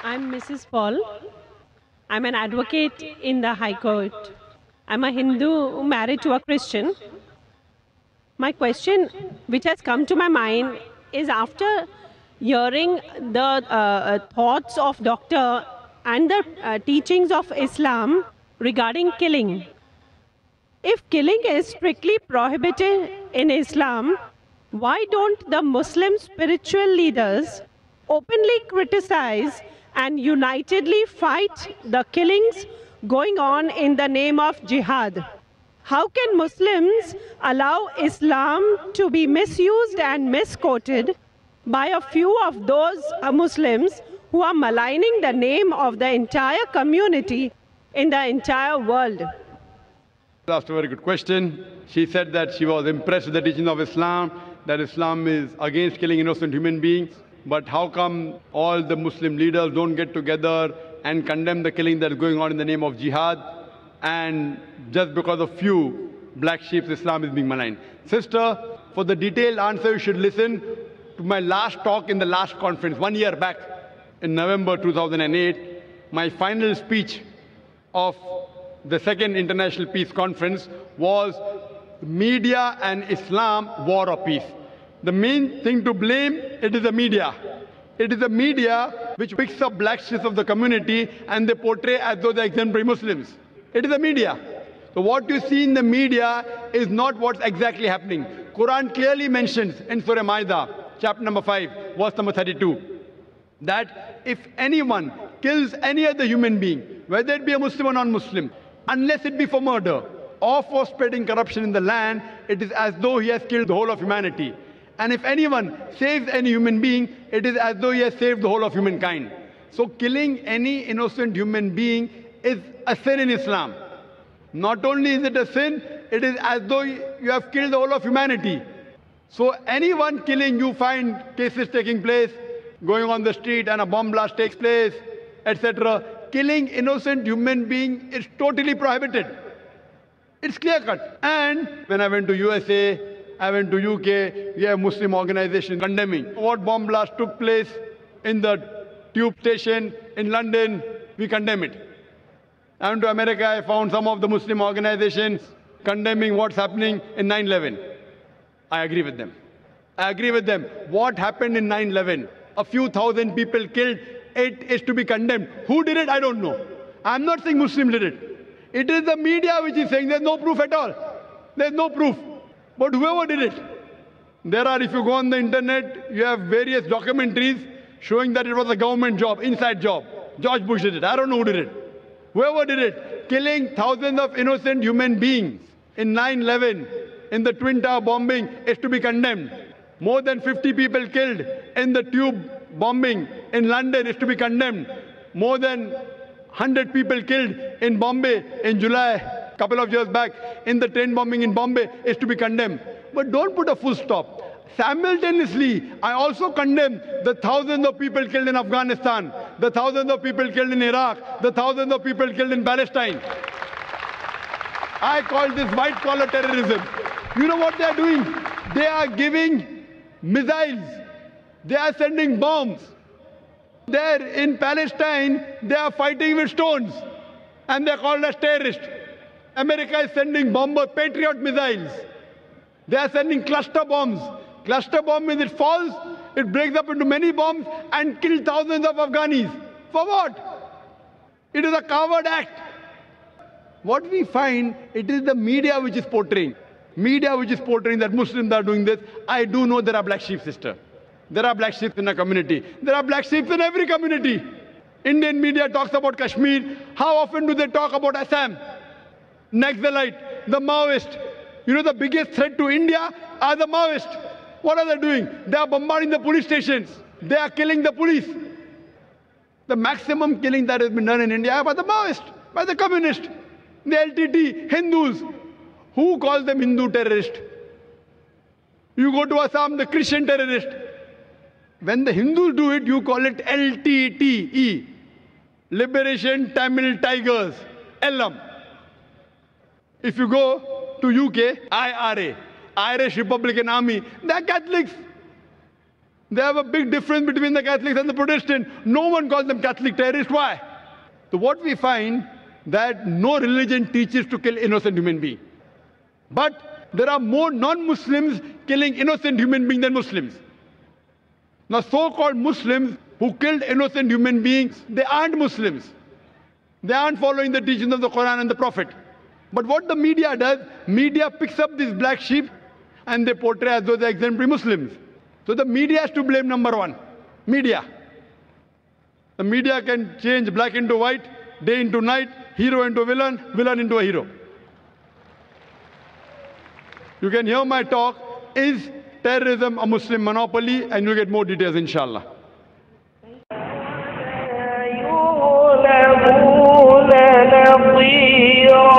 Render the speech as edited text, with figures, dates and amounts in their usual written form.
I'm Mrs. Paul. I'm an advocate in the High Court. I'm a Hindu married to a Christian. My question, which has come to my mind, is after hearing the thoughts of Doctor and the teachings of Islam regarding killing. If killing is strictly prohibited in Islam, why don't the Muslim spiritual leaders openly criticize and unitedly fight the killings going on in the name of jihad? How can Muslims allow Islam to be misused and misquoted by a few of those Muslims who are maligning the name of the entire community in the entire world? Asked a very good question. She said that she was impressed with the teaching of Islam, that Islam is against killing innocent human beings. But how come all the Muslim leaders don't get together and condemn the killing that is going on in the name of jihad? And just because of few black sheep, Islam is being maligned. Sister, for the detailed answer, you should listen to my last talk in the last conference, 1 year back in November 2008. My final speech of the second International Peace Conference was Media and Islam, War or Peace. The main thing to blame, it is the media. It is the media which picks up black sheep of the community and they portray as though they're exemplary Muslims. It is the media. So what you see in the media is not what's exactly happening. Quran clearly mentions in Surah Maida, chapter number 5, verse number 32, that if anyone kills any other human being, whether it be a Muslim or non-Muslim, unless it be for murder or for spreading corruption in the land, it is as though he has killed the whole of humanity. And if anyone saves any human being, it is as though he has saved the whole of humankind. So killing any innocent human being is a sin in Islam. Not only is it a sin, it is as though you have killed the whole of humanity. So anyone killing, you find cases taking place, going on the street and a bomb blast takes place, etc. Killing innocent human being is totally prohibited. It's clear cut. And when I went to USA, I went to UK, we have Muslim organizations condemning what bomb blast took place in the tube station in London. We condemn it. I went to America, I found some of the Muslim organizations condemning what's happening in 9/11. I agree with them. I agree with them. What happened in 9/11? A few thousand people killed. It is to be condemned. Who did it? I don't know. I'm not saying Muslims did it. It is the media which is saying there's no proof at all. There's no proof. But whoever did it, there are, if you go on the internet, you have various documentaries showing that it was a government job, inside job. George Bush did it. I don't know who did it. Whoever did it, killing thousands of innocent human beings in 9/11, in the Twin Tower bombing, is to be condemned. More than 50 people killed in the tube bombing in London is to be condemned. More than 100 people killed in Bombay in July, a couple of years back, in the train bombing in Bombay is to be condemned. But don't put a full stop. Simultaneously, I also condemn the thousands of people killed in Afghanistan, the thousands of people killed in Iraq, the thousands of people killed in Palestine. I call this white-collar terrorism. You know what they are doing? They are giving missiles. They are sending bombs. There in Palestine, they are fighting with stones. And they are called as terrorists. America is sending bomber Patriot missiles. They are sending cluster bombs. Cluster bomb means it falls, it breaks up into many bombs and kills thousands of Afghanis. For what? It is a coward act. What we find, it is the media which is portraying. Media which is portraying that Muslims are doing this. I do know there are black sheep, sister. There are black sheep in a community. There are black sheep in every community. Indian media talks about Kashmir. How often do they talk about Assam? Naxalite, the Maoist. You know the biggest threat to India are the Maoists. What are they doing? They are bombarding the police stations. They are killing the police. The maximum killing that has been done in India by the Maoists, by the communists, the LTT, Hindus. Who calls them Hindu terrorists? You go to Assam, the Christian terrorist. When the Hindus do it, you call it LTTE. Liberation Tamil Tigers. LM. If you go to UK, IRA. Irish Republican Army. They are Catholics. They have a big difference between the Catholics and the Protestants. No one calls them Catholic terrorists. Why? So what we find, that no religion teaches to kill innocent human beings. But there are more non-Muslims killing innocent human beings than Muslims. Now, so-called Muslims who killed innocent human beings, they aren't Muslims. They aren't following the teachings of the Quran and the Prophet. But what the media does, media picks up these black sheep and they portray as though they're exemplary Muslims. So the media has to blame, number one. Media. The media can change black into white, day into night, hero into villain, villain into a hero. You can hear my talk, Is Terrorism a Muslim Monopoly? And you'll get more details, inshallah. نظيرا